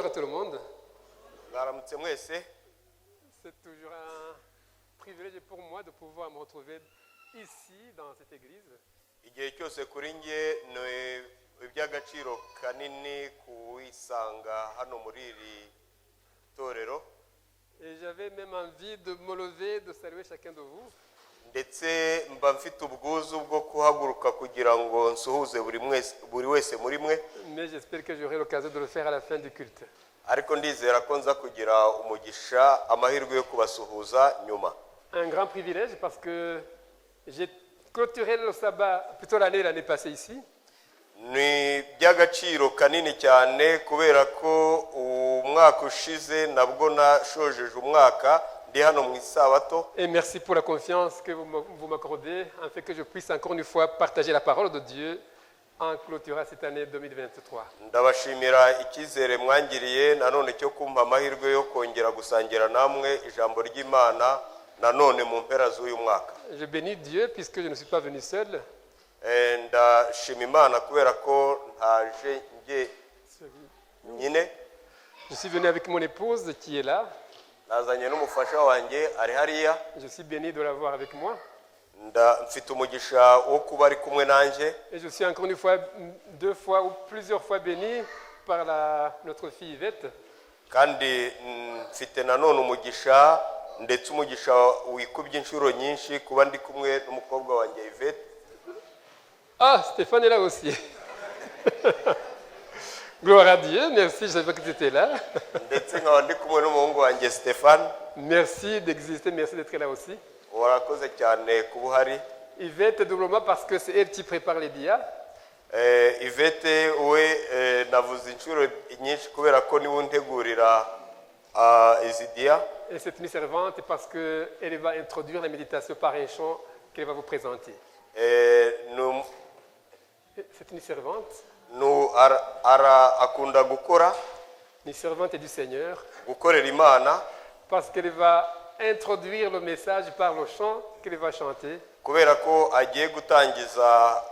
bonjour à tout le monde. Mwaramutse mwese. C'est toujours un privilège pour moi de pouvoir me retrouver ici, dans cette église. Igihe cyose kuri nge ni iby'agaciro kanini kuwisanga hano muri iri torero. Et j'avais même envie de me lever, de saluer chacun de vous. Ndetse mba mfite ubwuzu bwo kuhaguruka kugira ngo nsuhuze buri wese muri mwe. Mais j'espère que j'aurai l'occasion de le faire à la fin du culte. Ariko ndizera ko nza kugira umugisha amahirwe yo kubasuhuza nyuma. Un grand privilège parce que j'ai clôturé le sabbat, plutôt l'année passée ici. Ni by'agaciro kanini cyane kubera ko umwaka ushize nabwo nashojeje umwaka ndi hano mu isabato. Et merci pour la confiance que vous m'accordez, afin que je puisse encore une fois partager la parole de Dieu en clôturant cette année 2023. Ndabashimira icyizere mwangiriye nanone cyo kumpa amahirwe yo kongera gusangira namwe ijambo ry'Imana nanone mu mpera z'uyu mwaka. Je bénis Dieu puisque je ne suis pas venu seul. Ndashima Imana kubera ko ntaje nge nyine. Je suis venu avec mon épouse qui est là. Nazanye n'umufasha wanjye ari hariya. Je suis béni de l'avoir avec moi. Mfite umugisha wo kuba ari kumwe nanjye. Et je suis encore une fois, 2 fois ou plusieurs fois béni par notre fille Yvette. Kandi mfite nanone umugisha ndetse umugisha wikubye inshuro nyinshi kuba ndi kumwe n'umukobwa wanjye Yvette. Ah, Stéphane est là aussi. Gloire à Dieu, merci, je savais que tu étais là. Ndetse nkaba ndi kumwe n'umuhungu wanjye Stéphane. Merci d'exister, merci d'être là aussi. Warakoze cyane kuba uhari. Yvette, doublement parce que c'est elle qui prépare les dias. Yvette we navuze inshuro nyinshi kubera ko niwe untegurira izi dia. Et c'est une servante parce qu'elle va introduire la méditation par un chant qu'elle va vous présenter. C'est une servante. Akunda gukora. Une servante du Seigneur. Gukorera Imana. Parce qu'elle va introduire le message par le chant qu'elle va chanter. Kubera ko agiye gutangiza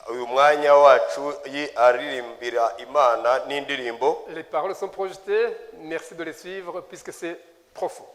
uyu mwanya wacu aririmbira Imana n'indirimbo. Les paroles sont projetées, merci de les suivre puisque c'est profond.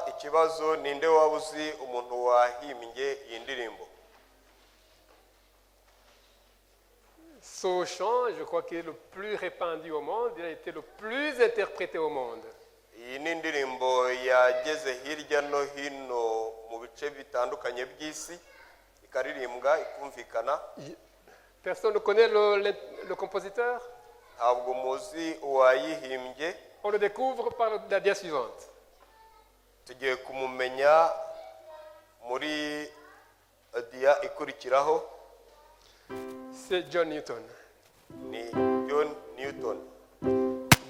Ikibazo ninde wabuzi umuntu wahimbye iyi ndirimbo. Ce chant, je crois qu'il est le plus répandu au monde, il a été le plus interprété au monde. Iyi ni indirimbo yageze hirya no hino mu bice bitandukanye by'isi ikaririmbwa ikumvikana. Personne ne connaît le compositeur? Ntabwo muzi uwayihimbye. On le découvre par la dia suivante. Tugiye kumumenya muri dia ikurikiraho. C'est John Newton. ni John Newton.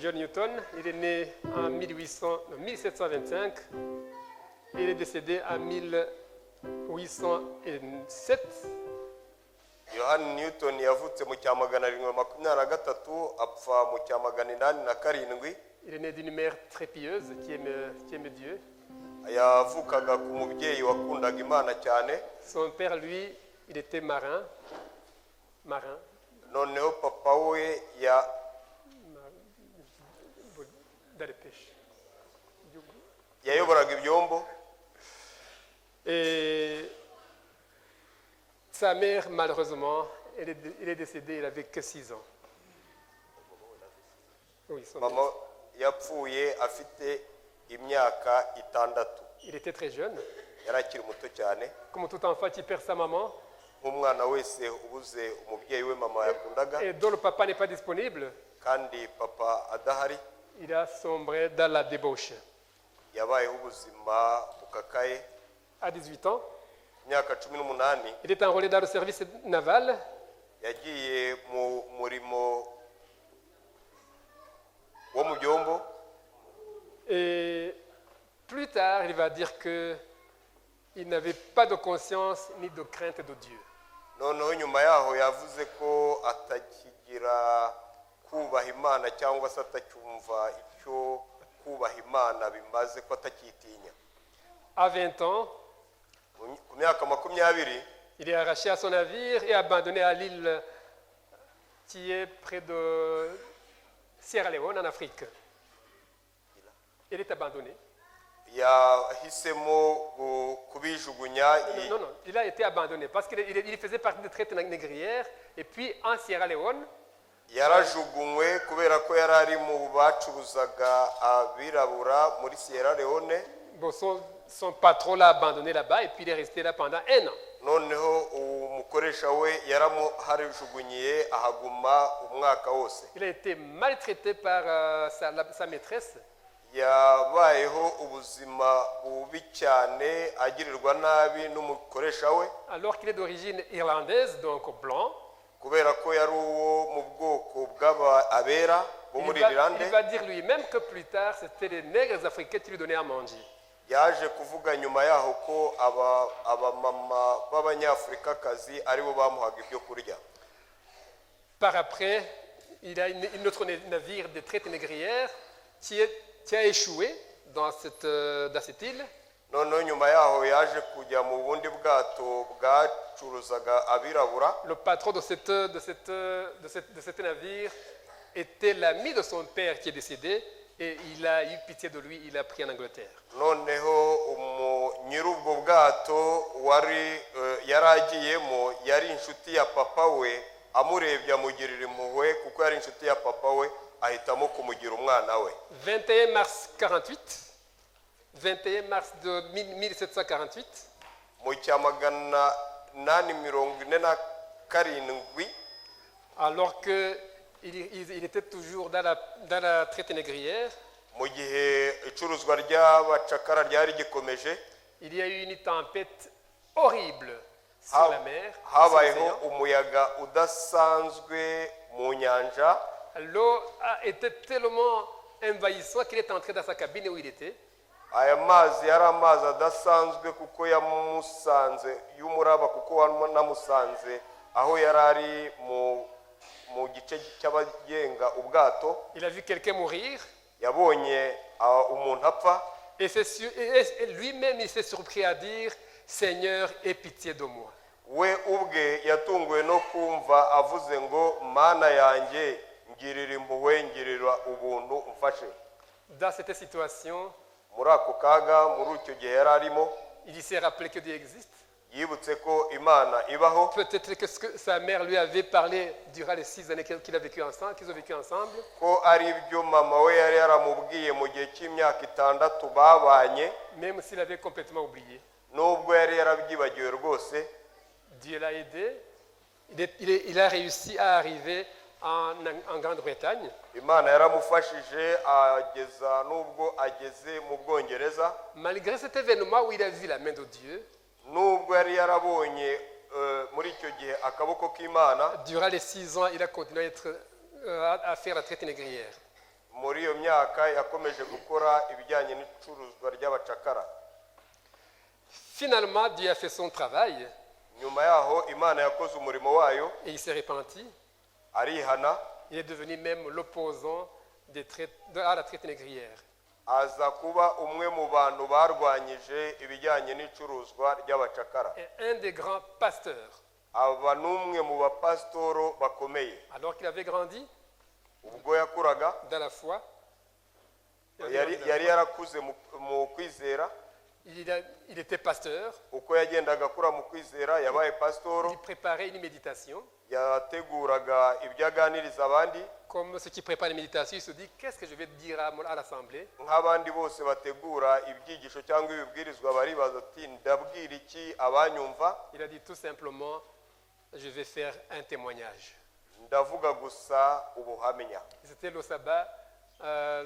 John Newton, il est né en 1725. Il est décédé en 1807. Yohani Newton yavutse mu cya 1723 apfa mu cya 1807. Il est né d'une mère très pieuse qui aime Dieu. Yavukaga ku mubyeyi wakundaga Imana cyane. Son père, lui, il était marin. Noneho papa we Dans les pêches. yayoboraga ibyombo. Et sa mère, malheureusement, elle est décédée, il avait que 6 ans. Oui, Mama yapfuye afite imyaka 6. il était très jeune. Yari akiri muto cyane. Comme tout enfant qui perd sa maman Nk'umwana wese ubuze umubyeyi we mama yakundaga et dont le papa n'est pas disponible, kandi papa adahari, il a sombré dans la débauche. yabayeho ubuzima bukakaye. À 18 ans, Imyaka 18 il est enrôlé dans le service naval. yagiye mu murimo wo mu byombo. Et plus tard, il va dire qu'il n'avait pas de conscience ni de crainte de Dieu. Noneho nyuma yaho yavuze ko atakigira kubaha Imana cyangwa se atacyumva icyo kubaha Imana bimaze, ko atakitinya. À 20 ans, Ku myaka 20 il est arraché à son navire et abandonné à l'île qui est près de Sierra Leone en Afrique. Il est abandonné. yahisemo kubijugunya. Non, il a été abandonné parce qu'il faisait partie de traite négrière. Et puis en Sierra Leone, Yarajugunywe kubera ko yari ari mu bacuruzaga abirabura muri Sierra Leone. bon, son patron l'a abandonné là-bas et puis il est resté là pendant 1 an. Noneho umukoresha we yaramuharijugunyiye ahaguma umwaka wose. Il a été maltraité par sa maîtresse. Yabayeho ubuzima bubi cyane, agirirwa nabi n'umukoresha we. Alors qu'il est d'origine irlandaise, donc blanc. Kubera ko yari uwo mu bwoko bw'abera bo muri Irlande. Il va dire lui-même que plus tard, c'était les nègres africains qui lui donnaient à manger. Yaje kuvuga nyuma yaho ko abamama b'abanyafurikakazi aribo bamuhaga ibyo kurya. Par après, il a une autre navire de traite négrière qui a échoué dans cette île. Noneho nyuma yaho yaje kujya mu bundi bwato bwacuruzaga abirabura. Le patron de cet navire était l'ami de son père qui est décédé et il a eu pitié de lui, il l'a pris en Angleterre. Noneho nyir'ubwo bwato yari agiyemo yari inshuti ya papa we, amurebye amugirira impuhwe kuko yari inshuti ya papa we, ahitamo kumugira umwana we. 21 mars de 1748, mu cya 847, alors qu'il était toujours dans la traite négrière, mu gihe icuruzwa ry'abacakara ryari gikomeje, il y a eu une tempête horrible sur la mer. habayeho umuyaga udasanzwe mu nyanja. L'eau a été tellement envahissante qu'il est entré dans sa cabine où il était. Aya mazi yari amazi adasanzwe kuko yamusanze y'umuraba, kuko namusanze aho yari ari mu gice cy'abagenga ubwato. Il a vu quelqu'un mourir. Yabonye umuntu apfa. Et lui-même il s'est surpris à dire Seigneur, aie pitié de moi. We ubwe yatunguwe no kumva avuze ngo Mana yanjye ngirira impuhwe, ngirira ubuntu, umfashe. Dans cette situation, muri ako kaga, muri icyo gihe yari arimo, il s'est rappelé que Dieu existe. yibutse ko Imana ibaho. Peut-être que ce que sa mère lui avait parlé durant les 6 années qu'ils ont vécu ensemble. Ko ari byo mama we yari yaramubwiye mu gihe cy'imyaka 6 babanye. Même s'il avait complètement oublié. Nubwo yari yarabyibagiwe rwose, Dieu l'a aidé. Il a réussi à arriver en Grande-Bretagne. Imana yaramufashije ageza nubwo ageze mu Bwongereza. Malgré cet événement où il a vu la main de Dieu, Nubwo yari yarabonye muri icyo gihe akaboko k'imana. Durant les 6 ans, il a continué à faire la traite négrière. Muri iyo myaka yakomeje gukora ibijyanye n'icuruzwa ry'abacakara. Finalement, Dieu a fait son travail Nyuma yaho imana yakoze umurimo wayo, et il s'est repenti. arihana, Il est devenu même l'opposant à la traite négrière. aza kuba umwe mu bantu barwanyije ibijyanye n'icuruzwa ry'abacakara. Et un des grands pasteurs, aba n'umwe mu bapasitoro bakomeye. alors qu'il avait grandi Ubwo yakuraga dans la foi, yari yarakuze mu kwizera. il était pasteur, Uko yagendaga akura mu kwizera yabaye pasitoro, il préparait une méditation. yateguraga ibyo aganiriza abandi Comme ceux qui préparent une méditation, il se dit, qu'est-ce que je vais dire à l'assemblée? nk'abandi bose bategura ibyigisho cyangwa ibibwirizwa. Baribaza ati ndabwira iki abanyumva? Il a dit tout simplement, je vais faire un témoignage. Ndavuga gusa ubuhamya. C'était le sabbat un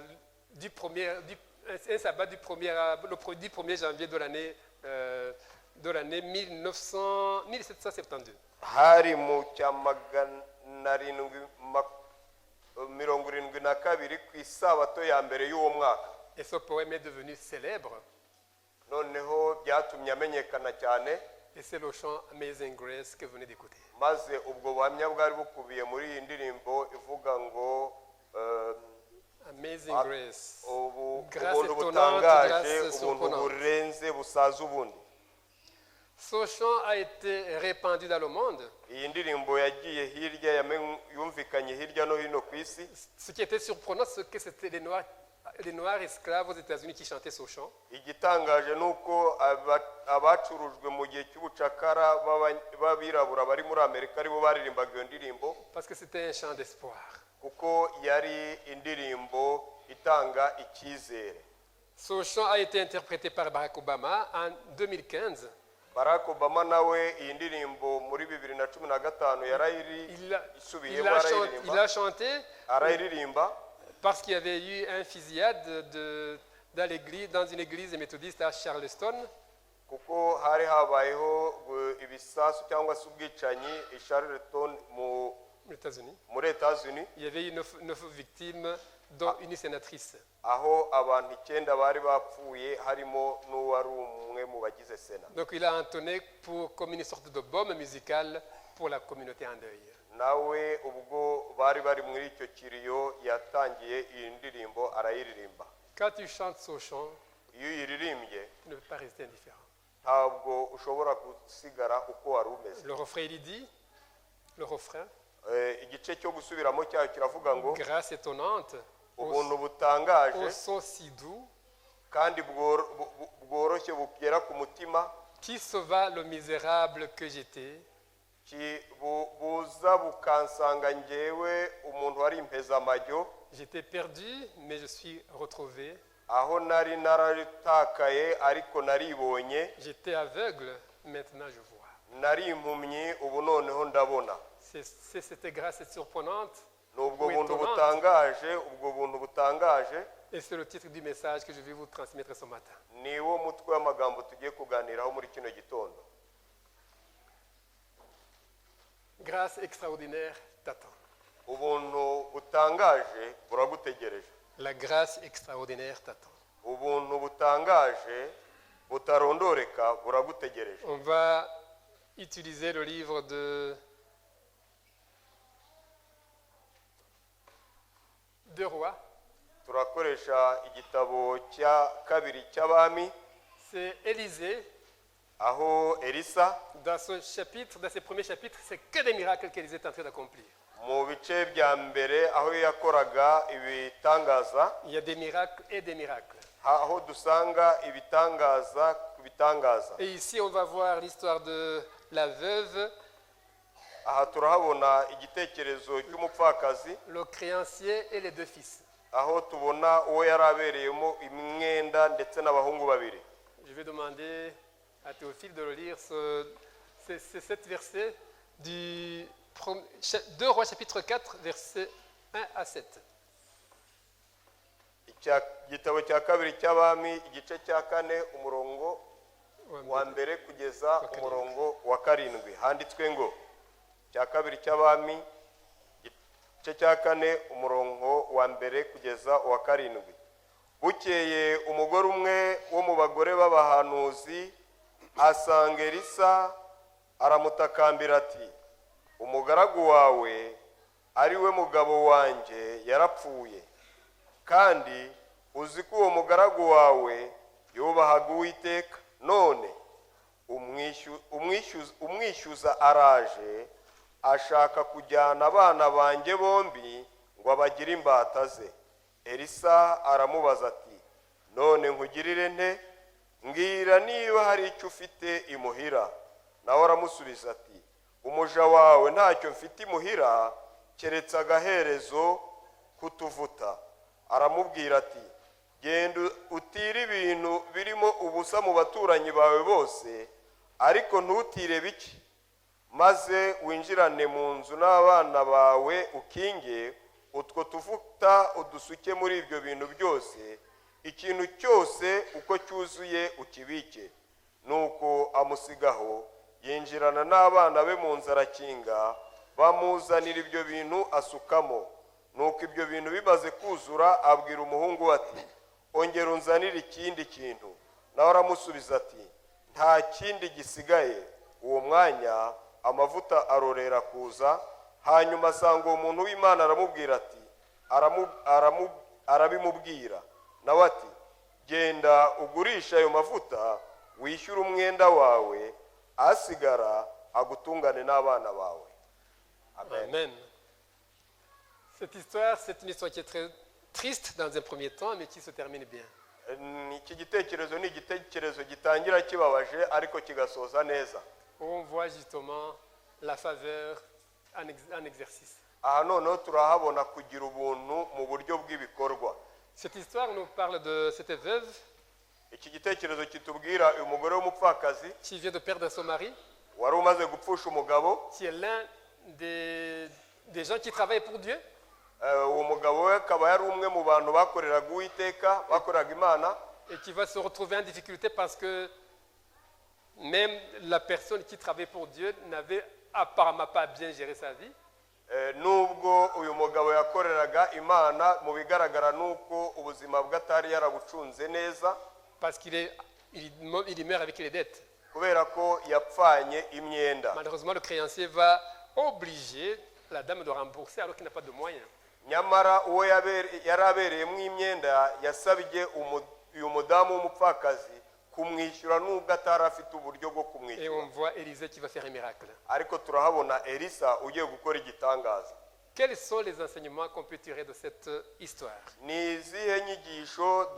sabbat du 1er janvier de l'année 1772. Hari mu cya 772 ku isabato ya mbere y'uwo mwaka. Et ce poème est devenu célèbre. Noneho byatumye amenyekana cyane, Et c'est le chant Amazing Grace que vous venez d'écouter. maze ubwo buhamya bwari bukubiye muri iyi ndirimbo ivuga ngo Amazing Grace. Grâce ubuntu étonnante, butangaje, grâce ubuntu surprenante. burenze busaza ubundi. Ce chant a été répandu dans le monde. Iyi ndirimbo yagiye hirya, yumvikanye hirya no hino ku isi. Ce qui était surprenant, c'est que c'était les Noirs esclaves aux États-Unis qui chantaient ce chant. Igitangaje ni uko abacurujwe mu gihe cy'ubucakara b'abirabura bari muri Amerika aribo baririmbaga iyo ndirimbo, Parce que c'était un chant d'espoir. kuko yari indirimbo itanga icyizere. Ce chant a été interprété par Barack Obama en 2015. Barack Obama nawe iyi ndirimbo muri 2015 yarayisubiyemo, Il a chanté arayiririmba parce qu'il y avait eu un fusillade dans une église méthodiste à Charleston. kuko hari habayeho ibisasu cyangwa se ubwicanyi i Charleston Aux États-Unis. muri Etats-Unis, Il y avait eu 9 victimes, dont une sénatrice. aho abantu 9 bari bapfuye harimo n'uwari umwe mu bagize Sena. Donc il a entonné comme une sorte de baume musical pour la communauté en deuil. Nawe ubwo bari bari muri icyo kiriyo yatangiye iyi ndirimbo arayiririmba. Quand tu chantes ce chant, Iyo uyiririmbye tu ne peux pas rester indifférent. ntabwo ushobora gusigara uko wari umeze. Le refrain, il dit, le refrain, Igice cyo gusubiramo cyayo kiravuga ngo grâce étonnante, ubuntu au butangaje son si doux, kandi bworoshye bugera ku mutima, qui sauva le misérable que j'étais, buza bukansanga njyewe umuntu wari impezamajyo, j'étais perdu, mais je suis retrouvé, aho nari naratakaye ariko naribonye, j'étais aveugle, maintenant je vois. nari impumyi ubu noneho ndabona. C'est cette grâce surprenante, Ni ubwo ou buntu étonnante, butangaje, ubwo buntu butangaje et c'est le titre du message que je vais vous transmettre ce matin. ni wo mutwe w'amagambo tugiye kuganiraho muri kino gitondo. Grâce extraordinaire t'attend. Ubuntu butangaje buragutegereje. La grâce extraordinaire t'attend. Ubuntu butangaje butarondoreka buragutegereje. On va utiliser le livre de Rois. Turakoresha igitabo cya kabiri cy'abami, C'est Élisée. aho Elisa Dans ces premiers chapitres, c'est que des miracles qu'Élisée est en train d'accomplir. mu bice bya mbere aho yakoraga ibitangaza, Il y a des miracles et des miracles. aho dusanga ibitangaza ku bitangaza. Et ici, on va voir l'histoire de la veuve, Aha turahabona igitekerezo cy'umupfakazi, le créancier et les 2 fils. aho tubona uwo yari abereyemo imwenda ndetse n'abahungu babiri. Je vais demander à Théophile de le lire. C'est 7 versets du 2 Rois chapitre 4, versets 1 à 7. Igitabo cya kabiri cy'abami igice cya 4 umurongo wa mbere kugeza umurongo wa karindwi. Handitswe ngo cya kabiri cy'abami igice cya kane umurongo wa mbere kugeza uwa karindwi. Bukeye umugore umwe wo mu bagore b'abahanuzi asanga Elisa, aramutakambira ati, umugaragu wawe ari we mugabo wanjye yarapfuye, kandi uzi ko uwo mugaragu wawe yubahaga Uwiteka, none umwishyuza araje ashaka kujyana abana banjye bombi ngo abagire imbata ze. Elisa aramubaza ati, none nkugirire nte? Mbwira niba hari icyo ufite imuhira. Nawe aramusubiza ati, umuja wawe ntacyo mfite imuhira keretse agaherezo kutuvuta. Aramubwira ati, genda utire ibintu birimo ubusa mu baturanyi bawe bose, ariko ntutire bike, maze winjirane mu nzu n'abana bawe ukinge, utwo tuvuta udusuke muri ibyo bintu byose, ikintu cyose uko cyuzuye ukibike. Nuko amusigaho, yinjirana n'abana be mu nzu arakinga, bamuzanira ibyo bintu asukamo. Nuko ibyo bintu bimaze kuzura abwira umuhungu ati, ongera unzanire ikindi kintu. Nawe aramusubiza ati, nta kindi gisigaye. Uwo mwanya amavuta arorera kuza, hanyuma asanga uwo muntu w'Imana aramubwira ati, arabimubwira. Nawe ati, genda ugurisha ayo mavuta wishyure umwenda wawe, asigara agutungane n'abana bawe. Amen. Amen. Cette histoire, c'est une histoire qui est très triste dans un premier temps, mais qui se termine bien. Iki gitekerezo ni igitekerezo gitangira kibabaje ariko kigasoza neza. On voit justement la faveur en exercice. Aha noneho turahabona kugira ubuntu mu buryo bw'ibikorwa. Cette histoire nous parle de cette veuve Iki gitekerezo kitubwira uyu mugore w'umupfakazi qui vient de perdre son mari, wari umaze gupfusha umugabo. qui est l'un des gens qui travaillent pour Dieu. Uwo mugabo we akaba yari umwe mu bantu bakoreraga Uwiteka, bakoreraga Imana, Et qui va se retrouver en difficulté parce que même la personne qui travaille pour Dieu n'avait apparemment pas bien géré sa vie. nubwo uyu mugabo yakoreraga Imana, mu bigaragara nuko ubuzima bwe atari yarabucunze neza, Parce qu'il meurt avec les dettes. kubera ko yapfanye imyenda. Malheureusement, le créancier va obliger la dame de rembourser alors qu'il n'a pas de moyens. Nyamara uwo yari abereyemo imyenda yasabye uyu mudamu w'umupfakazi kumwishyura nubwo atari afite uburyo bwo Et kumwishyura. on voit Élisée qui va faire un miracle. Ariko turahabona Elisa ugiye gukora igitangaza. Quels sont les enseignements qu'on peut tirer de cette histoire? Ni izihe nyigisho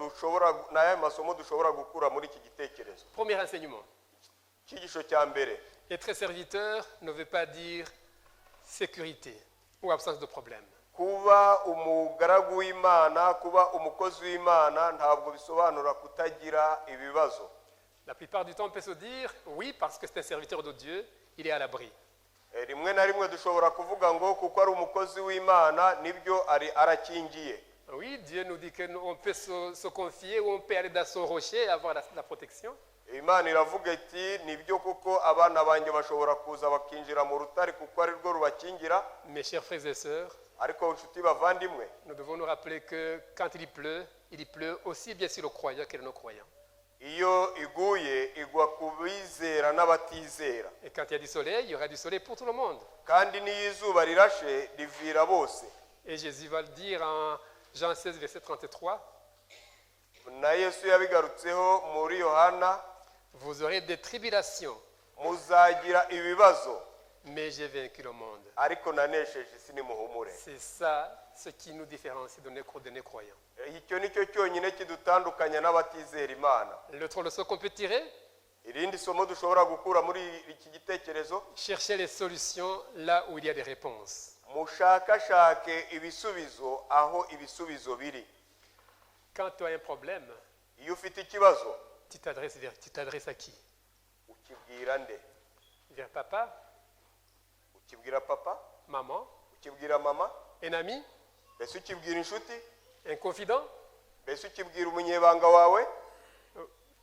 n'aya masomo dushobora gukura muri iki gitekerezo? Premier enseignement. Icyigisho cya mbere, Être serviteur ne veut pas dire sécurité ou absence de problème. kuba umugaragu w'Imana, kuba umukozi w'Imana ntabwo bisobanura kutagira ibibazo. La plupart du temps, on peut se dire, oui, parce que c'est un serviteur de Dieu, il est à l'abri. Rimwe na rimwe dushobora kuvuga ngo kuko ari umukozi w'Imana nibyo arakingiye. Oui, Dieu nous dit qu'on peut se confier ou on peut aller dans son rocher et avoir la protection. Imana iravuga iti nibyo kuko abana banjye bashobora kuza bakinjira mu rutare kuko ari rwo rubakingira. Mes chers frères et sœurs, Ariko inshuti bavandimwe, nous devons nous rappeler que quand il pleut aussi bien sur le croyant que le non-croyant. iyo iguye igwa ku bizera n'abatizera, Et quand il y a du soleil, il y aura du soleil pour tout le monde. kandi n'iyo izuba rirashe rivira bose. Et Jésus va le dire en Jean 16, verset 33, Na Yesu yabigarutseho muri Yohana, vous aurez des tribulations, muzagira ibibazo mais j'ai vaincu le monde. ariko nanesheje isi nimuhumure. C'est ça ce qui nous différencie de nos croyants. Icyo nicyo cyonyine kidutandukanya n'abatizera Imana. L'autre leçon qu'on peut tirer, Irindi somo dushobora gukura muri iki gitekerezo, chercher les solutions là où il y a des réponses. mushakashake ibisubizo aho ibisubizo biri. Quand tu as un problème, Iyo ufite ikibazo tu t'adresses à qui? ukibwira nde? Vers papa, Ukibwira papa? maman, Ukibwira mama? un ami, Mbese ukibwira inshuti? un confident, Mbese ukibwira umunyebanga wawe?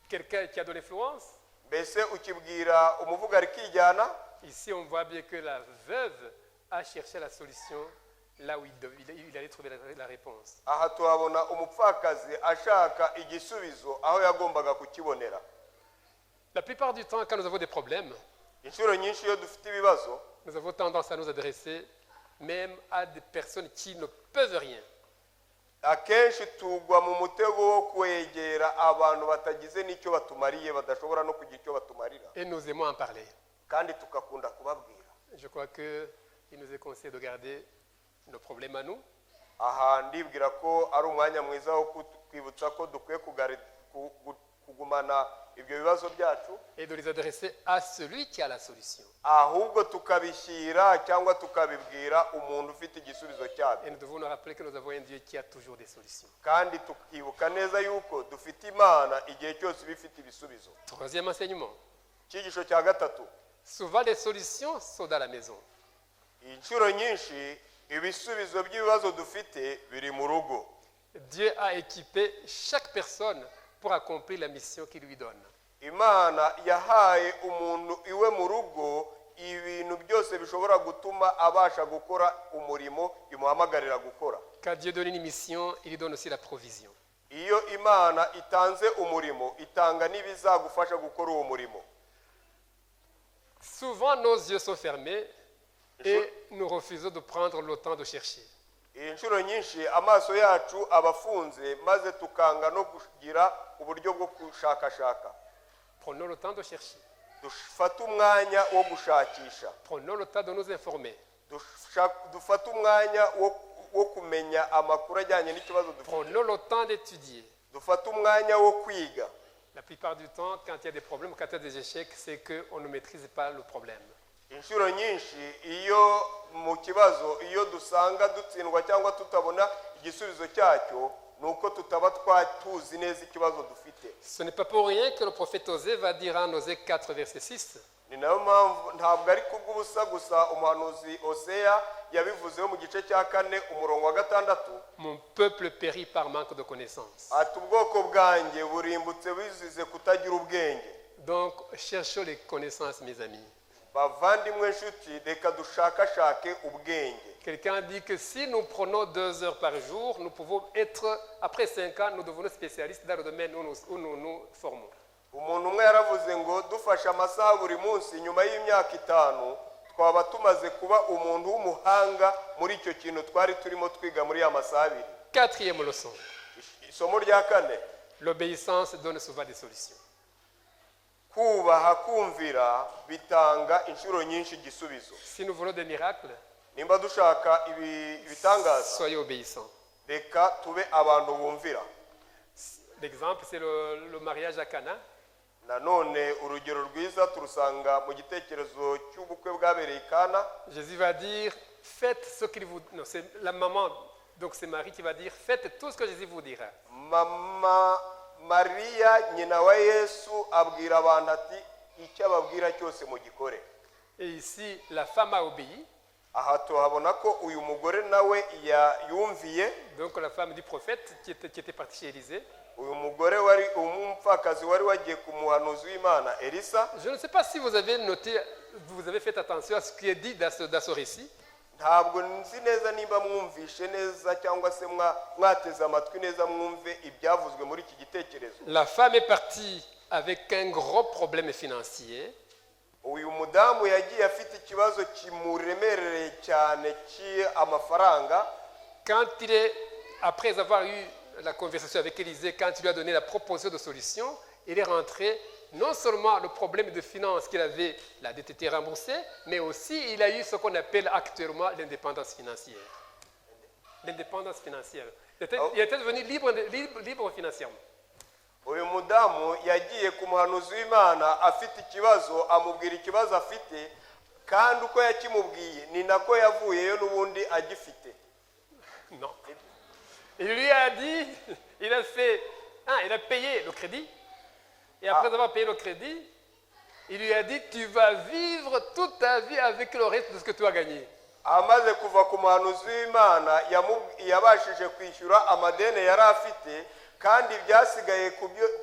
quelqu'un qui a de l'influence. mbese ukibwira umuvuga arikijyana. Ici, on voit bien que la veuve a cherché la solution là où il allait trouver la réponse. Aha tuhabona umupfakazi ashaka igisubizo aho yagombaga kukibonera. La plupart du temps, quand nous avons des problèmes, Inshuro nyinshi iyo dufite ibibazo, nous avons tendance à nous adresser même à des personnes qui ne peuvent rien. akenshi tugwa mu mutego wo kwegera abantu batagize n'icyo batumariye, badashobora no kugira icyo batumarira, Et nous aimons en parler. kandi tukakunda kubabwira. Je crois qu'il nous est conseillé de garder nos problèmes à nous Aha ndibwira ko ari umwanya mwiza wo kwibutsa ko dukwiye kugumana ibyo bibazo byacu, et de les adresser à celui qui a la solution. ahubwo tukabishyira cyangwa tukabibwira umuntu ufite igisubizo cyabyo. Et nous devons nous rappeler que nous avons un Dieu qui a toujours des solutions. kandi tukibuka neza yuko dufite Imana igihe cyose bifite ibisubizo. Troisième enseignement. Icyigisho cya gatatu, Souvent les solutions sont dans la maison. inshuro nyinshi ibisubizo by'ibibazo dufite biri mu rugo. Dieu a équipé chaque personne pour accomplir la mission qu'il lui donne. Imana yahaye umuntu iwe mu rugo ibintu byose bishobora gutuma abasha gukora umurimo imuhamagarira gukora. Quand Dieu donne une mission, il lui donne aussi la provision. Iyo Imana itanze umurimo, itanga n'ibizagufasha gukora uwo murimo. Souvent nos yeux sont fermés et nous refusons de prendre le temps de chercher. Inshuro nyinshi amaso yacu abafunze, maze tukanga no kugira uburyo bwo gushakashaka. Prenons le temps de chercher. Dufate umwanya wo gushakisha. Prenons le temps de nous informer. Dufate umwanya wo kumenya amakuru ajyanye n'ikibazo dufite. Prenons le temps d'étudier. Dufate umwanya wo kwiga. La plupart du temps, quand il y a des problèmes, quand il y a des échecs, c'est qu'on ne maîtrise pas le problème. Inshuro nyinshi iyo mu kibazo, iyo dusanga dutsindwa cyangwa tutabona igisubizo cyacyo, nuko tutaba twatuzi neza ikibazo dufite. Ce n'est pas pour rien que le prophète Osée va dire en Osée 4, verset 6. Ni nayo mpamvu ntabwo ari kubw'ubusa gusa umuhanuzi Oseya yabivuzeho mu gice cya 4 umurongo wa 6. Mon peuple périt par manque de connaissance. Ati ubwoko bwanjye burimbutse bizize kutagira ubwenge. Donc, cherchons les connaissances, mes amis. Bavandimwe nshuti, reka dushakashake ubwenge. Quelqu'un dit que si nous prenons 2 heures par jour, nous pouvons être, après 5 ans, nous devenons spécialistes dans le domaine où nous nous formons. Umuntu umwe yaravuze ngo dufashe amasaha buri munsi nyuma y'imyaka 5 twaba tumaze kuba umuntu w'umuhanga muri icyo kintu twari turimo twiga muri ya masaha 2. Quatrième leçon. Isomo rya 4, L'obéissance donne souvent des solutions. kubaha kumvira bitanga inshuro nyinshi igisubizo. Si nous voulons des miracles, Nimba dushaka ibitangaza, soyez obéissants. reka tube abantu bumvira. L'exemple, c'est le mariage à Cana. Nanone urugero rwiza turusanga mu gitekerezo cy'ubukwe bwabereye i Kana. Jésus va dire, faites ce qu'il vous... Non, c'est la maman, donc c'est Marie qui va dire, faites tout ce que Jésus vous dira. Mama Maria nyina wa Yesu abwira abantu ati icyo ababwira cyose mu gikore. Et ici, la femme a obéi. Aha tuhabona ko uyu mugore nawe yumviye. Donc la femme du prophète qui était partie chez Élisée. Uyu mugore wari umupfakazi wari wagiye ku muhanuzi w'Imana Elisa. Je ne sais pas si vous avez noté, vous avez fait attention à ce qui est dit dans ce récit. Ntabwo nzi neza niba mwumvishe neza cyangwa se mwateze amatwi neza mwumve ibyavuzwe muri iki gitekerezo. La femme est partie avec un gros problème financier. Uyu mudamu yagiye afite ikibazo kimuremereye cyane cy'amafaranga. Quand il est, après avoir eu la conversation avec Élisée, quand il lui a donné la proposition de solution, il est rentré, non seulement le problème de finances qu'il avait, la dette était remboursée, mais aussi il a eu ce qu'on appelle actuellement l'indépendance financière. L'indépendance financière. Il était devenu libre financièrement. Uyu mudamu yagiye ku muhanuzi w'Imana afite ikibazo, amubwira ikibazo afite, kandi uko yakimubwiye ni nako yavuyeyo n'ubundi agifite. Non. Il lui a dit, il a payé le crédit. Et après avoir payé le crédit, il lui a dit, tu vas vivre toute ta vie avec le reste de ce que tu as gagné. Amaze kuva ku muhanuzi w'Imana yabashije kwishyura amadeni yari afite, kandi byasigaye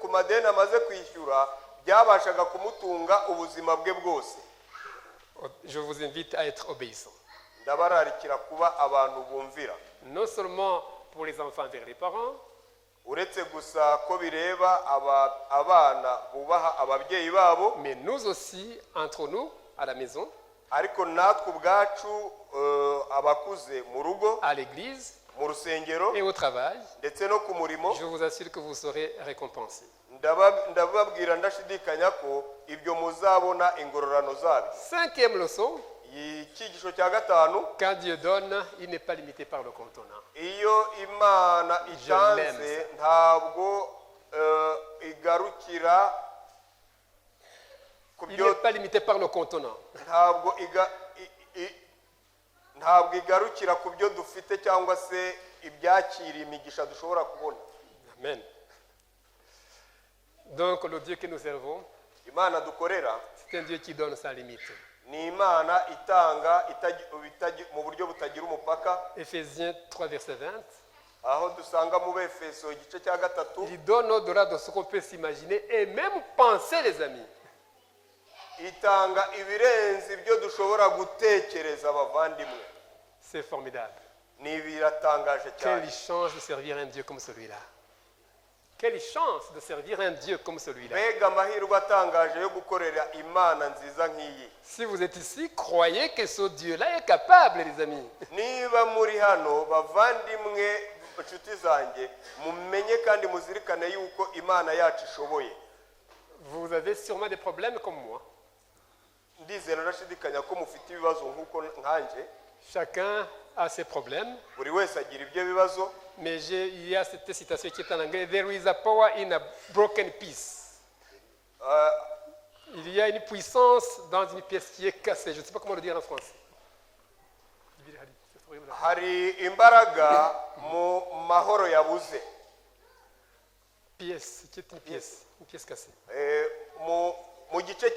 ku madeni amaze kwishyura byabashaga kumutunga ubuzima bwe bwose. Je vous invite à être obéissants. Ndabararikira kuba abantu bumvira. Non seulement pour les enfants vers les parents, uretse gusa ko bireba abana bubaha ababyeyi babo, mais nous aussi, entre nous, à la maison, ariko natwe ubwacu abakuze mu rugo, à l'église mu rusengero et au travail. ndetse no ku murimo. Je vous assure que vous serez récompensés. ndababwira ndashidikanya ko ibyo muzabona ingororano zabyo. Cinquième leçon, icyigisho cya gatanu, quand Dieu donne, il n'est pas limité par le contenant. iyo Imana itanze ntabwo igarukira ku Il byo, n'est pas limité par le contenant. ntabwo igarukira ku byo dufite cyangwa se ibyakira imigisha dushobora kubona. Amen. Donc le Dieu que nous servons, Imana dukorera c'est un Dieu qui donne sans limite. ni Imana itanga mu buryo butagira umupaka. Éphésiens 3, verset 20. Aho dusanga mu Befeso igice cya gatatu, Il donne au-delà de ce qu'on peut s'imaginer et même penser, les amis. itanga ibirenze ibyo dushobora gutekereza abavandimwe. C'est formidable. Ni biratangaje cyane. Quelle chance de servir un Dieu comme celui-là. Quelle chance de servir un Dieu comme celui-là. Mbega amahirwe atangaje yo gukorera Imana nziza nk'iyi. Si vous êtes ici, croyez que ce Dieu-là est capable, les amis. Niba muri hano bavandimwe inshuti zanjye, mumenye kandi muzirikane yuko Imana yacu ishoboye. Vous avez sûrement des problèmes comme moi. Ndizera ndashidikanya ko mufite ibibazo nk'uko nkanje. Chacun a ses problèmes. Buri wese agira ibyo bibazo. Mais il y a cette citation qui est en anglais. There is a power in a broken piece. Il y a une puissance dans une pièce qui est cassée. Je ne sais pas comment le dire en français. Hari imbaraga mu mahoro yabuze. Pièce, qui est une pièce cassée. Mu gice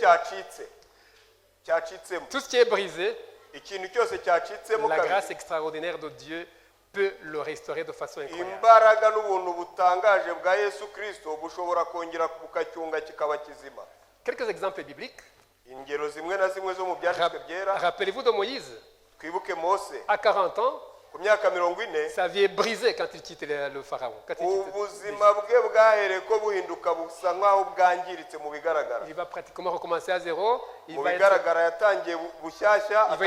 cyacitsemo. Tout ce qui est brisé, Ikintu cyose cyacitsemo la kabiri. grâce extraordinaire de Dieu peut le restaurer de façon incroyable. Imbaraga n'ubuntu butangaje bwa Yesu Kristo bushobora kongera bukacyunga kikaba kizima. Quelques exemples bibliques. Ingero zimwe na zimwe zo mu byanditswe byera. Rappelez-vous de Moïse. Twibuke Mose. À 40 ans, Ku myaka 40, sa vie est brisée quand il quitte le pharaon. ubuzima bwe bwahereye ko buhinduka busa nk'aho bwangiritse mu bigaragara. Il va pratiquement recommencer à zéro. Mu bigaragara yatangiye bushyashya, Il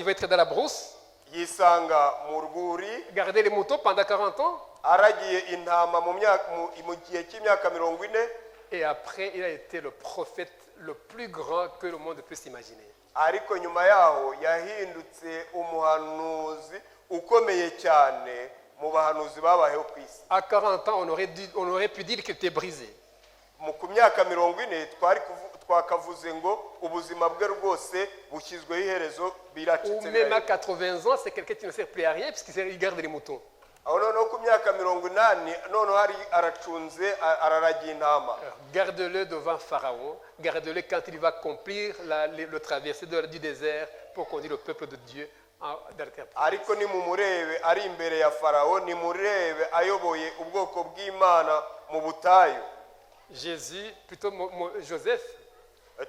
va être dans la brousse, yisanga mu rwuri, garder les moutons pendant 40 ans. aragiye intama mu gihe cy'imyaka 40, Et après, il a été le prophète le plus grand que le monde puisse imaginer. ariko nyuma yaho yahindutse umuhanuzi ukomeye cyane mu bahanuzi babayeho ku isi. À 40 ans, on aurait pu dire qu'il était brisé. Ku myaka 40 twakavuze ngo ubuzima bwe rwose bushyizweho iherezo, Ou biracitse. même à 80 ans, c'est quelqu'un qui ne sert plus à rien puisqu'il garde les moutons. aho noneho ku myaka 80 noneho hari aracunze araragiye intama. Garde-le devant Pharaon, garde-le quand il va accomplir le traversée du désert pour conduire le peuple de Dieu dans la terre. Ariko nimumurebe ari imbere ya Farawo, nimurebe ayoboye ubwoko bw'Imana mu butayu. Jésus, plutôt Joseph,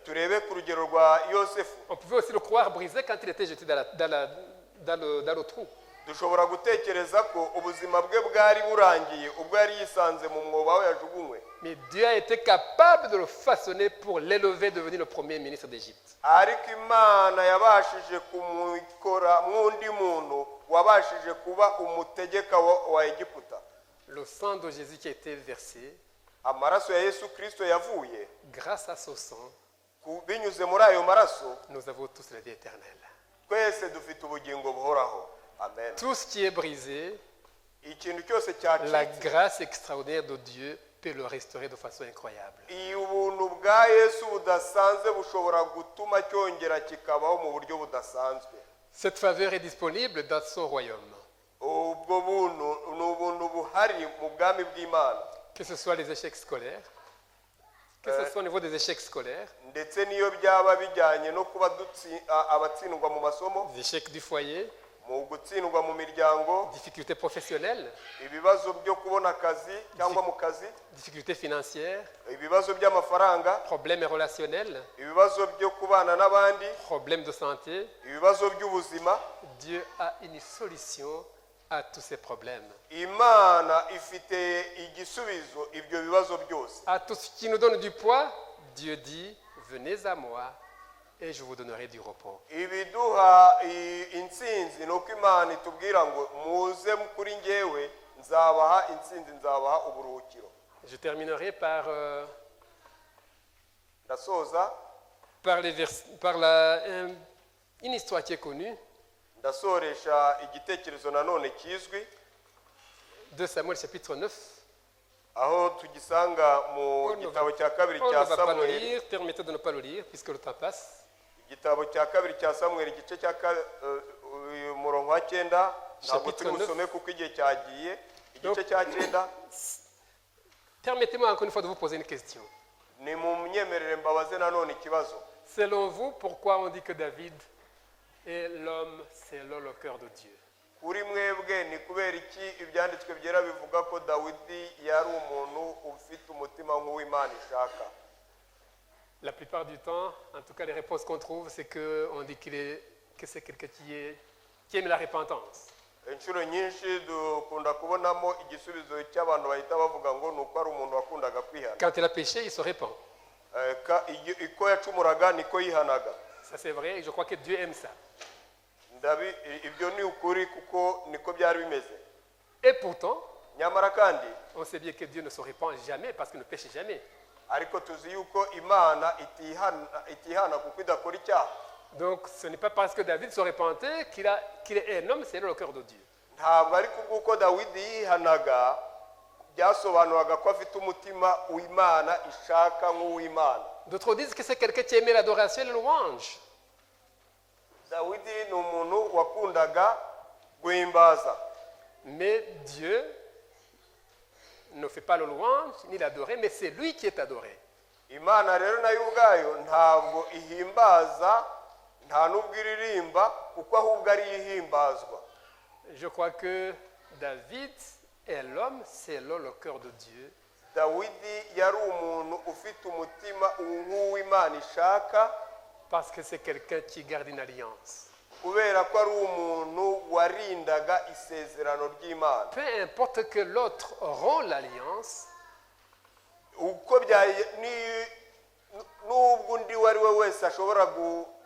Turebe ku rugero rwa Yosefu. on pouvait aussi le croire brisé quand il était jeté dans le trou. Dushobora gutekereza ko ubuzima bwe bwari burangiye ubwo yari yisanze mu mwobo aho yajugunywe. Mais Dieu a été capable de le façonner pour l'élever, devenir le premier ministre d'Égypte. Ariko Imana yabashije kumukora nk'undi muntu wabashije kuba umutegeka wa Egiputa. Le sang de Jésus qui a été versé, Amaraso ya Yesu Kristo yavuye, grâce à ce sang, binyuze muri ayo maraso nous avons tous la vie éternelle. twese dufite ubugingo buhoraho. Amen. Tout ce qui est brisé, Ikintu cyose la cyacitse, grâce extraordinaire de Dieu peut le restaurer de façon incroyable. ubuntu bwa Yesu budasanzwe bushobora gutuma cyongera kikabaho mu buryo budasanzwe. Cette faveur est disponible dans son royaume. Ubwo buntu ni ubuntu buhari mu bwami bw'Imana. Que ce soit les échecs scolaires, que ce soit au niveau des échecs scolaires, Ndetse niyo byaba bijyanye no kuba abatsindwa mu masomo, les échecs du foyer, mu gutsindwa mu miryango, difficultés professionnelles, ibibazo byo kubona akazi cyangwa mu kazi, difficultés financières, ibibazo by'amafaranga, problèmes relationnels, ibibazo byo kubana n'abandi, problèmes de santé. ibibazo by'ubuzima. Dieu a une solution à tous ces problèmes. Imana ifite igisubizo ibyo bibazo byose. À tout ce qui nous donne du poids, Dieu dit, venez à moi et je vous donnerai du repos. Ibiduha intsinzi ni uko Imana itubwira ngo muze kuri njyewe nzabaha intsinzi, nzabaha uburuhukiro. Je terminerai par, Ndasoza une histoire qui est connue, ndasoresha igitekerezo nanone kizwi, de Samuel chapitre 9. aho tugisanga mu gitabo cya kabiri On ne cya va pas le Samweli, lire, permettez de ne pas le lire puisque le temps passe. igitabo cya kabiri cya Samweli igice cya umurongo wa 9, ntabwo turi busome kuko igihe cyagiye. Igice cya 9. Permettez-moi encore une fois de vous poser une question. Ni mu myemerere mbabaze nanone ikibazo. Selon vous, pourquoi on dit que David est l'homme selon le cœur de Dieu? Kuri mwebwe ni kubera iki ibyanditswe byera bivuga ko Dawidi yari umuntu ufite umutima nk'uw'Imana ishaka? La plupart du temps, en tout cas les réponses qu'on trouve, c'est qu'on dit que c'est quelqu'un qui aime la repentance. Inshuro nyinshi dukunda kubonamo igisubizo cy'abantu bahita bavuga ngo ni uko ari umuntu wakundaga kwihana. Quand il a péché, il se répand. Iko yacumuraga niko yihanaga. Ça c'est vrai et je crois que Dieu aime ça. Ibyo ni ukuri kuko niko byari bimeze. Et pourtant, Nyamara kandi on sait bien que Dieu ne se répand jamais parce qu'il ne péche jamais. ariko tuzi yuko Imana itihana kuko idakora icyaha. Donc ce n'est pas parce que David se repentait qu'il est un homme selon le cœur de Dieu. Ntabwo ari kuko Dawidi yihanaga byasobanuraga ko afite umutima w'Imana ishaka nk'uw'Imana. D'autres disent que c'est quelqu'un qui aimait l'adoration et le louange. Dawidi ni umuntu wakundaga guhimbaza. Mais Dieu ne fait pas le louange ni l'adorer, mais c'est lui qui est adoré. Imana rero nayo ubwayo ntabwo ihimbaza, nta n'ubwo iririmba, kuko ahubwo ari ihimbazwa. Je crois que David est l'homme selon le cœur de Dieu. Dawidi yari umuntu ufite umutima nk'uw'Imana ishaka, Parce que c'est quelqu'un qui garde une alliance. kubera ko ari umuntu warindaga isezerano ry'Imana. Peu importe que l'autre rompt l'alliance, Uko n'ubwo undi wari we wese ashobora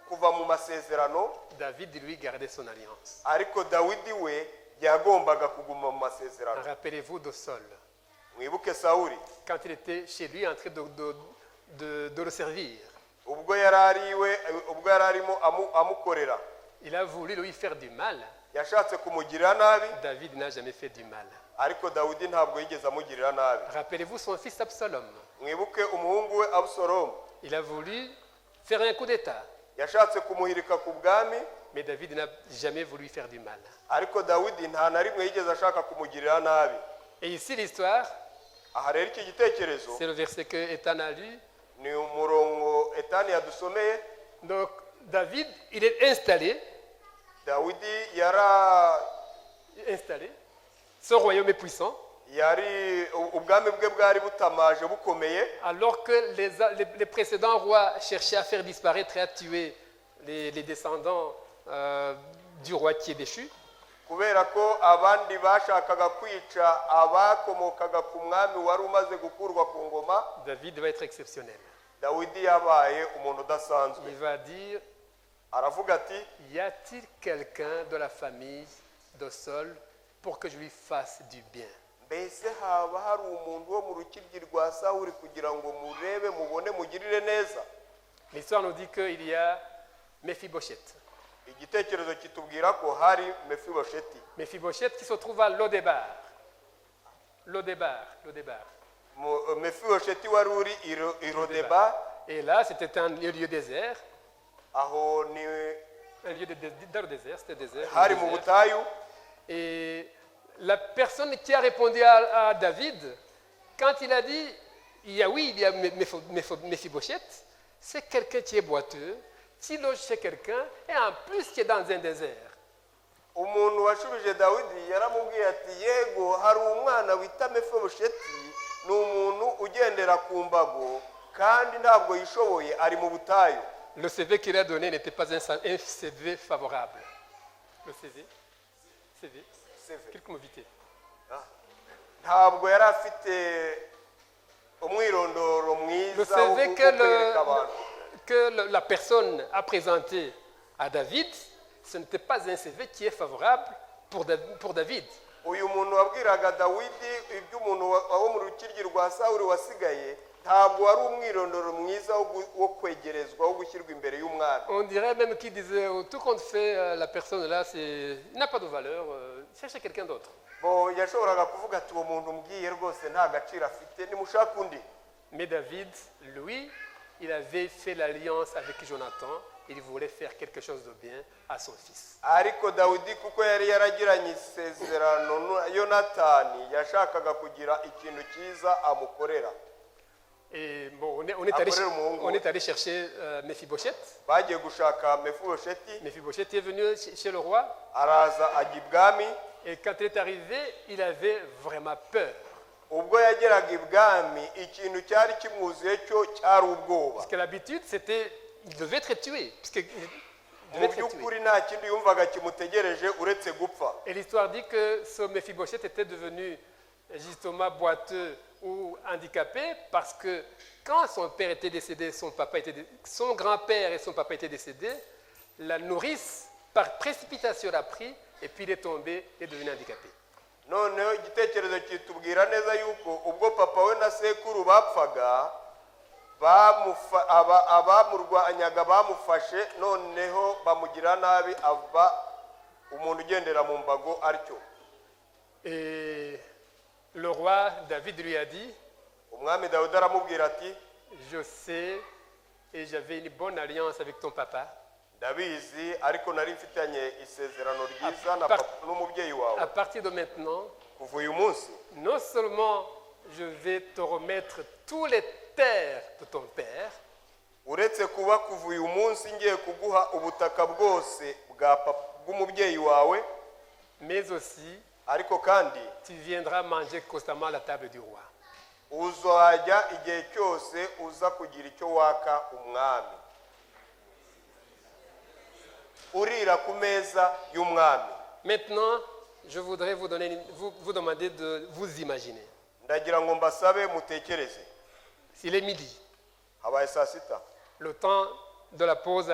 kuva mu masezerano, David lui gardait son alliance. ariko Dawidi we yagombaga kuguma mu masezerano. Rappelez-vous de Saul, Mwibuke Sawuli quand il était chez lui en train de le servir. ubwo yari arimo amukorera, Il a voulu lui faire du mal. yashatse kumugirira nabi, David n'a jamais fait du mal. ariko Dawidi ntabwo yigeze amugirira nabi. Rappelez-vous son fils Absalom. Mwibuke umuhungu we Abusalomu, Il a voulu faire un coup d'état, yashatse kumuhirika ku bwami, mais David n'a jamais voulu faire du mal. ariko Dawidi nta na rimwe yigeze ashaka kumugirira nabi. Et ici l'histoire, Aha rero iki gitekerezo c'est le verset que Ethan a lu. ni umurongo Etani yadusomeye. Donc David, il est installé. Dawidi Installé. Son royaume est puissant. ubwami bwe bwari butamaje bukomeye, Alors que les précédents rois cherchaient à faire disparaître et à tuer les descendants du roi qui est déchu. kubera ko abandi bashakaga kwica abakomokaga ku mwami wari umaze gukurwa ku ngoma. David va être exceptionnel. Dawidi yabaye umuntu udasanzwe. Il va dire, Aravuga ati, y a-t-il quelqu'un de la famille de Saul pour que je lui fasse du bien? mbese haba hari umuntu wo mu rukiryi rwa Sawuli kugira ngo murebe mubone mugirire neza? L'histoire nous dit qu'il y a Mephibosheth. Igitekerezo kitubwira ko hari Mefibosheti. Mephibosheth qui se trouve à Lodebar. Mefibosheti wari uri i Lodeba. Et là, c'était un lieu désert. Aho ni Un lieu dans le désert, c'était désert. hari mu butayu. Et la personne qui a répondu à David, quand il a dit, il y a Mephibosheth, c'est quelqu'un qui est boiteux, qui loge chez quelqu'un, et en plus qui est dans un désert. umuntu washubije dawidi yaramubwiye ati yego hari umwana wita mefibosheti ni umuntu ugendera ku mbago kandi ntabwo yishoboye ari mu butayu. Le CV qu'il a donné n'était pas un CV favorable. Le CV. Quelqu'un m'invite. ntabwo yari afite umwirondoro mwiza Le CV wo kwereka abantu. que la personne a présenté à David, ce n'était pas un CV qui est favorable pour David. uyu muntu wabwiraga dawidi iby'umuntu wo mu rukiryi rwa sawuli wasigaye ntabwo wari umwirondoro mwiza wo kwegerezwa wo gushyirwa imbere y'umwami. On dirait même qu'il disait tout compte fait, la personne là n'a pas de valeur, cherchez quelqu'un d'autre. bo yashoboraga kuvuga ati uwo muntu mbwiye rwose nta gaciro afite nimushaka undi. Mais David, lui, il avait fait l'alliance avec Jonathan. Il voulait faire quelque chose de bien à son fils. ariko dawidi kuko yari yaragiranye isezerano na yonatani yashakaga kugira ikintu cyiza amukorera. Et bon, on est allé chercher Mephibosheth. bagiye gushaka mefibosheti. Mephibosheth est venu chez le roi. araza ajya ibwami. Et quand il est arrivé, il avait vraiment peur. ubwo yageraga ibwami ikintu cyari kimwuzuye cyo cyari ubwoba. Parce que l'habitude, c'était il devait être tué. mu by'ukuri nta kindi yumvaga kimutegereje uretse gupfa. Et l'histoire dit que ce Mephibosheth était devenu justement boiteux ou handicapé parce que quand son père était décédé, son grand-père et son papa étaient décédés, la nourrice par précipitation l'a pris et puis il est tombé et est devenu handicapé. noneho igitekerezo kitubwira neza yuko ubwo papa we na sekuru bapfaga abamurwanyaga bamufashe noneho bamugira nabi ava umuntu ugendera mu mbago atyo. Et le roi David lui a dit, umwami dawidi aramubwira ati je sais et j'avais une bonne alliance avec ton papa. ndabizi ariko nari mfitanye isezerano ryiza n'umubyeyi wawe. À partir de maintenant, kuva uyu munsi non seulement je vais te remettre tous les terres de ton père, uretse kuba kuva uyu munsi ngiye kuguha ubutaka bwose bw'umubyeyi wawe, mais aussi ariko kandi tu viendras manger constamment à la table du roi. uzajya igihe cyose uza kugira icyo waka umwami, urira ku meza y'umwami. Maintenant, je voudrais vous demander de vous imaginer. ndagira ngo mbasabe mutekereze. Il est midi. habaye saa sita. Le temps de la pause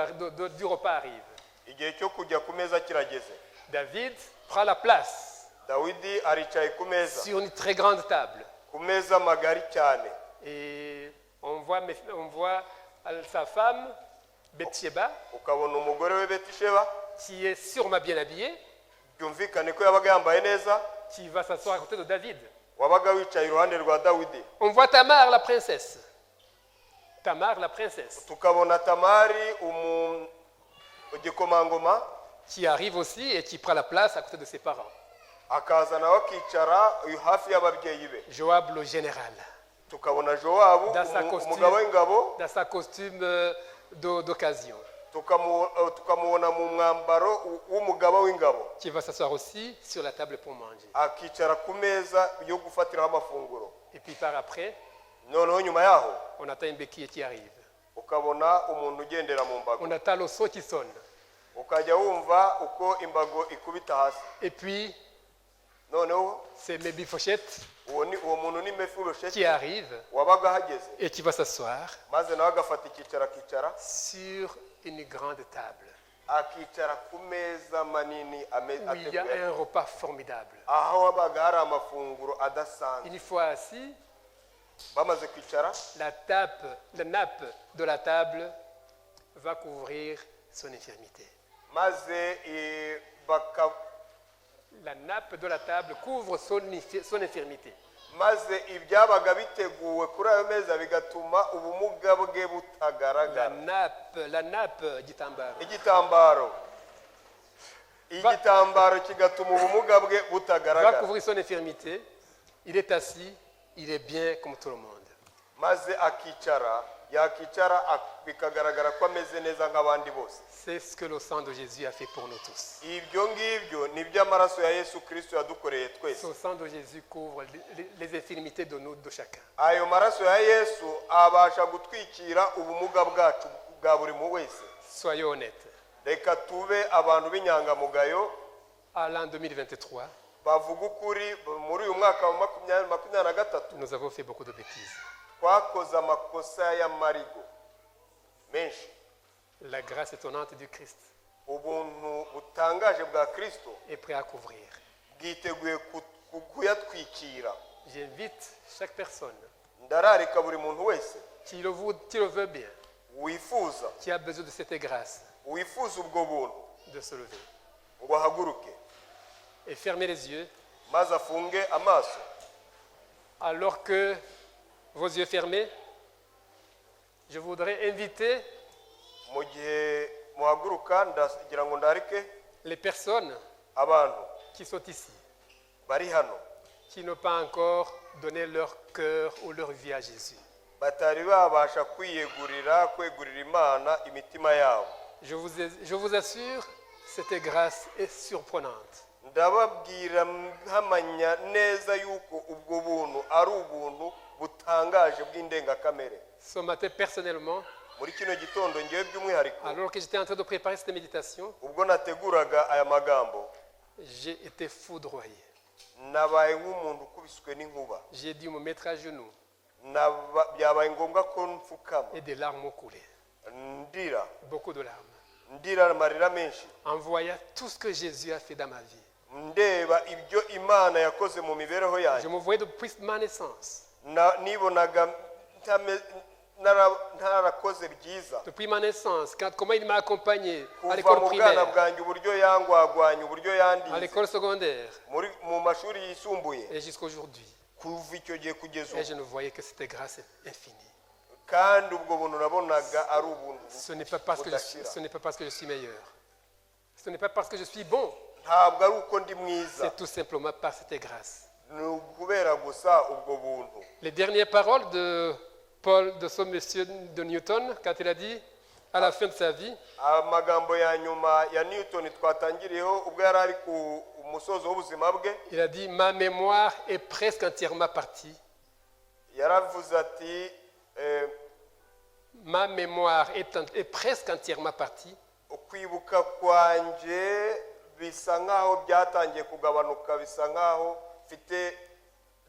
du repas arrive. igihe cyo kujya ku meza kirageze. David prend la place dawidi aricaye ku meza, sur une très grande table. ku meza magari cyane. Et on voit sa femme, Bathsheba, ukabona umugore we betisheba qui est sûrement bien habillée, byumvikane ko yabaga yambaye neza, qui va s'asseoir à côté de David. wabaga wicaye iruhande rwa dawidi. On voit Tamar, la princesse. Tamar, la princesse. tukabona tamari igikomangoma, Qui arrive aussi et qui prend la place à côté de ses parents. akaza nawe akicara hafi y'ababyeyi be. Joab, le général, tukabona jowabu umugabo w'ingabo, dans sa costume d'occasion, tukamubona mu mwambaro w'umugabo w'ingabo, qui va s'asseoir aussi sur la table pour manger. akicara ku meza yo gufatiraho amafunguro. Et puis par après, noneho nyuma yaho on attend une béquille qui arrive. ukabona umuntu ugendera mu mbago, On attend le son qui sonne. ukajya wumva uko imbago ikubita hasi. Et puis, noneho c'est Mephibosheth uwo muntu ni mefibosheti qui arrive wabaga ahageze, et qui va s'asseoir maze nawe agafata icyicaro akicara, sur une grande table akicara ku meza manini où il y a un repas formidable. aho habaga hari amafunguro adasanzwe. Une fois assis, bamaze kwicara, la nappe de la table va couvrir son infirmité. maze La nappe de la table couvre son infirmité. maze ibyabaga biteguwe kuri ayo meza bigatuma ubumuga bwe butagaragara. La nappe d'Itambaro. igitambaro kigatuma ubumuga bwe Va butagaragara. couvrir son infirmité. Il est assis, il est bien comme tout le monde. maze akicara yakicara bikagaragara ko ameze neza nk'abandi bose. C'est ce que le sang de Jésus a fait pour nous tous. Ibyo ngibyo ni iby'amaraso ya Yesu Kristo yadukoreye twese. Ce sang de Jésus couvre les infirmités de nous, de chacun. Ayo maraso ya Yesu abasha gutwikira ubumuga bwacu bwa buri mu wese. Soyons honnêtes. Reka tube abantu b'inyangamugayo. À l'an 2023, bavuga ukuri muri uyu mwaka wa 2023 nous avons fait beaucoup de bêtises. twakoze amakosa y'amarigo menshi. La grâce étonnante du Christ Ubuntu butangaje bwa Kristo est prêt à couvrir. bwiteguye kuyatwikira. J'invite chaque personne Ndararika buri muntu wese qui le veut bien, wifuza qui a besoin de cette grâce, wifuza ubwo buntu de se lever ngo ahaguruke et fermer les yeux. maze afunge amaso. Alors que vos yeux fermés, je voudrais inviter Mu gihe muhaguruka ndagira ngo ndarike les personnes abantu qui sont ici, bari hano qui n'ont pas encore donné leur cœur ou leur vie à Jésus. batari babasha kwegurira Imana imitima yabo. Je vous assure, cette grâce est surprenante. Ndababwira mpamanya neza yuko ubwo buntu ari ubuntu butangaje bw'indengakamere. Ce matin, personnellement, Muri kino gitondo ngewe by'umwihariko alors que j'étais en train de préparer cette méditation, ubwo nateguraga aya magambo j'ai été foudroyé. nabaye nk'umuntu ukubiswe n'inkuba. J'ai dû me mettre à genoux Byabaye ngombwa ko mfukama et des larmes ont coulé. ndira Beaucoup de larmes. ndira amarira menshi En voyant tout ce que Jésus a fait dans ma vie. ndeba ibyo Imana yakoze mu mibereho Je yanjye. me voyais depuis ma naissance. Nibonaga ntarakoze byiza Depuis ma naissance, comment il m'a accompagné à kuva l'école mu bwana primaire, bwanjye uburyo yangwagwanya uburyo à yandize l'école secondaire mu mashuri yisumbuye et jusqu'aujourd'hui. kuva icyo gihe kugeza Et je ubu. ne voyais que cette grâce infinie. Kandi ubwo buntu nabonaga ari ubuntu Ce n'est pas parce que je suis meilleur. Ce n'est pas parce que je suis bon. ntabwo ari uko ndi mwiza, C'est tout simplement par cette grâce. ni ukubera gusa ubwo buntu. Les dernières paroles de Paul, de ce monsieur de Newton, quand il a dit à la fin de sa vie, Amagambo ya nyuma ya Newton twatangiriyeho ubwo yari ari ku musozo w'ubuzima bwe, il a dit « Ma mémoire est presque entièrement partie. yaravuze ati Ma mémoire est presque entièrement partie. ukwibuka kwanjye bisa nk'aho byatangiye kugabanuka, bisa nk'aho mfite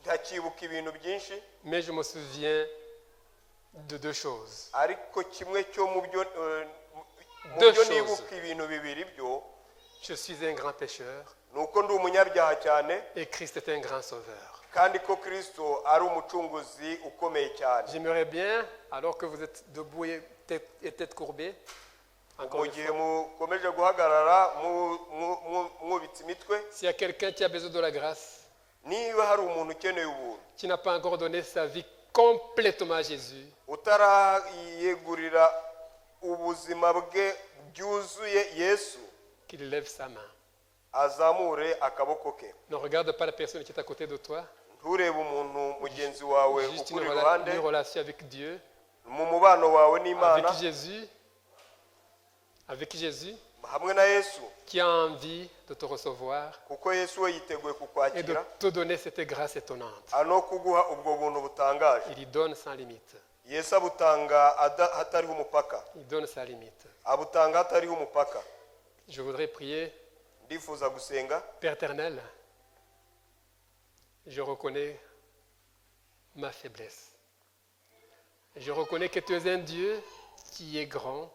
ntakibuka ibintu byinshi, Mais je me souviens de deux choses. ariko kimwe cyo mu byo Deux choses. nibuka ibintu bibiri byo Je suis un grand pécheur ni uko ndi umunyabyaha cyane et Christ est un grand sauveur. kandi ko Kristo ari umucunguzi ukomeye cyane. J'aimerais bien, alors que vous êtes debout et tête courbée, encore Mu une gihe fois, mukomeje guhagarara mwubitse imitwe, s'il y a quelqu'un qui a besoin de la grâce, niba hari umuntu ukeneye ubuntu qui n'a pas encore donné sa vie complètement à Jésus, utarayegurira ubuzima bwe byuzuye Yesu, qu'il lève sa main. azamure akaboko ke. Ne regarde pas la personne qui est à côté de toi, Nturebe umuntu mugenzi wawe juste ukuri iruhande, une relation avec Dieu, mu mubano wawe n'Imana avec Jésus, hamwe na Yesu, qui a envie de te recevoir kuko Yesu we yiteguye et de kukwakira te donner cette grâce étonnante. no kuguha ubwo buntu butangaje. Il y donne sans limite. Yesu abutanga hatariho umupaka, Il donne sans limite. abutanga hatariho umupaka. Je voudrais prier, Ndifuza gusenga. Père éternel, je reconnais ma faiblesse. Je reconnais que tu es un Dieu qui est grand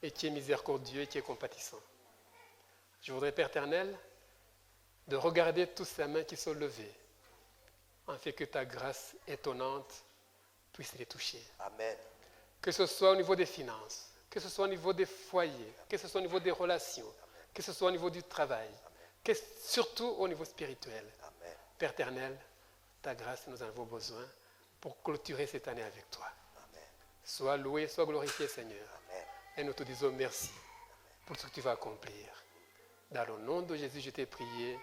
et qui est miséricordieux et qui est compatissant. Je voudrais, Père éternel, de regarder tous ces mains qui sont levées, afin que ta grâce étonnante puisse les toucher. Amen. Que ce soit au niveau des finances, que ce soit au niveau des foyers, que ce soit au niveau des relations, que ce soit au niveau du travail, que surtout au niveau spirituel. Amen. Père éternel, ta grâce, nous en avons besoin pour clôturer cette année avec toi. Amen. Sois loué, sois glorifié, Seigneur. Amen. Et nous te disons merci pour ce que tu vas accomplir. Dans le nom de Jésus, je t'ai prié.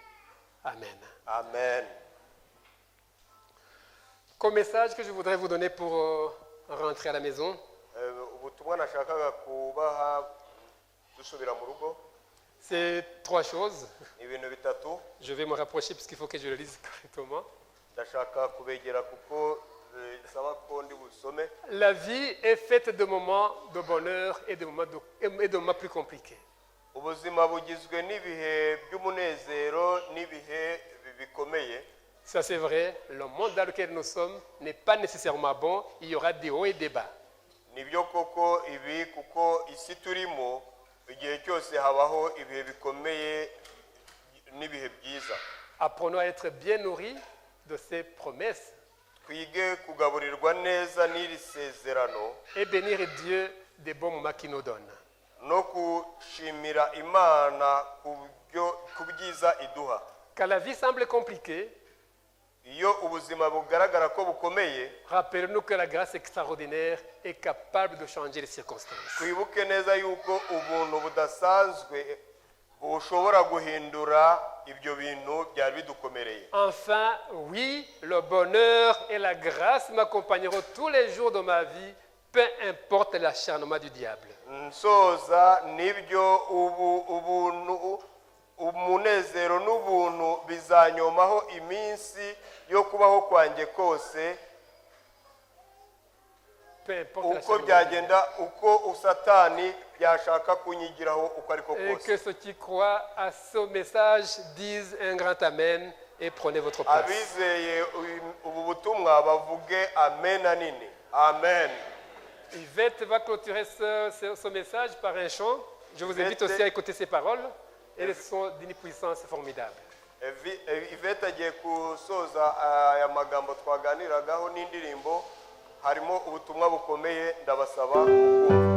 Amen. Amen. Comme message que je voudrais vous donner pour rentrer à la maison, ubutumwa nashakaga kubaha dusubira mu rugo c'est trois choses. ni ibintu bitatu Je vais me rapprocher puisqu'il faut que je le lise correctement. ndashaka kubegera kuko bisaba ko ndi busome. La vie est faite de moments de bonheur et de moments plus compliqués. ubuzima bugizwe n'ibihe by'umunezero n'ibihe bikomeye. Ça c'est vrai, le monde dans lequel nous sommes n'est pas nécessairement bon, il y aura des hauts et des bas. nibyo koko ibi kuko isi turimo igihe cyose habaho ibihe bikomeye n'ibihe byiza. Apprenons à être bien nourris de ces promesses twige kugaburirwa neza n'iri sezerano et bénir Dieu des bons moments qu'il nous donne. no gushimira imana ku byiza iduha. Quand la vie semble compliquée, iyo ubuzima bugaragara ko bukomeye rappelez-nous que la grâce extraordinaire est capable de changer les circonstances. twibuke neza yuko ubuntu budasanzwe bushobora guhindura ibyo bintu byari bidukomereye. Enfin, oui, le bonheur et la grâce m'accompagneront tous les jours de ma vie, peu importe l'acharnement du diable. nsoza nibyo ubuntu umunezero n'ubuntu bizanyomaho iminsi yo kubaho kwanjye kose Peu importe uko l'acharnement du byagenda uko satani byashaka kunyigiraho uko ariko diable. Et kose. que ceux qui croient à ce message disent un grand amen et prenez votre place. abizeye ubu butumwa bavuge amen nini. Amen. Yvette va clôturer ce message par un chant. Je vous invite aussi à écouter ces paroles. Elles sont d'une puissance formidable. Yvette agiye gusoza aya magambo twaganiragaho n'indirimbo harimo ubutumwa bukomeye ndabasaba kumva.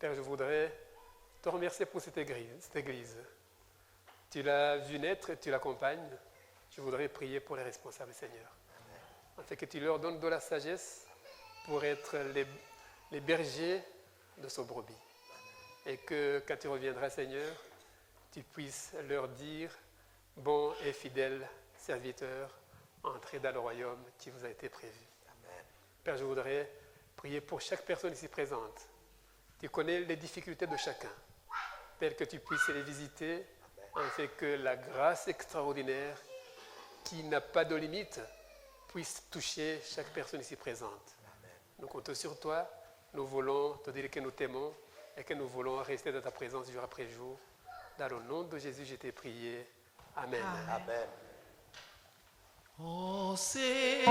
Père, je voudrais te remercier pour cette église. Tu l'as vu naître et tu l'accompagnes. Je voudrais prier pour les responsables, Seigneur. Afin que tu leur donnes de la sagesse pour être les bergers de ce brebis. Et que quand tu reviendras, Seigneur, tu puisses leur dire, bon et fidèle serviteur, entrez dans le royaume qui vous a été prévu. Amen. Père, je voudrais prier pour chaque personne ici présente. Tu connais les difficultés de chacun. Père, que tu puisses les visiter, afin que la grâce extraordinaire, qui n'a pas de limite, puisse toucher chaque personne ici présente. Amen. Nous comptons sur toi. Nous voulons te dire que nous t'aimons et que nous voulons rester dans ta présence jour après jour. Dans le nom de Jésus, je t'ai prié. Amen. Amen. Oh, c'est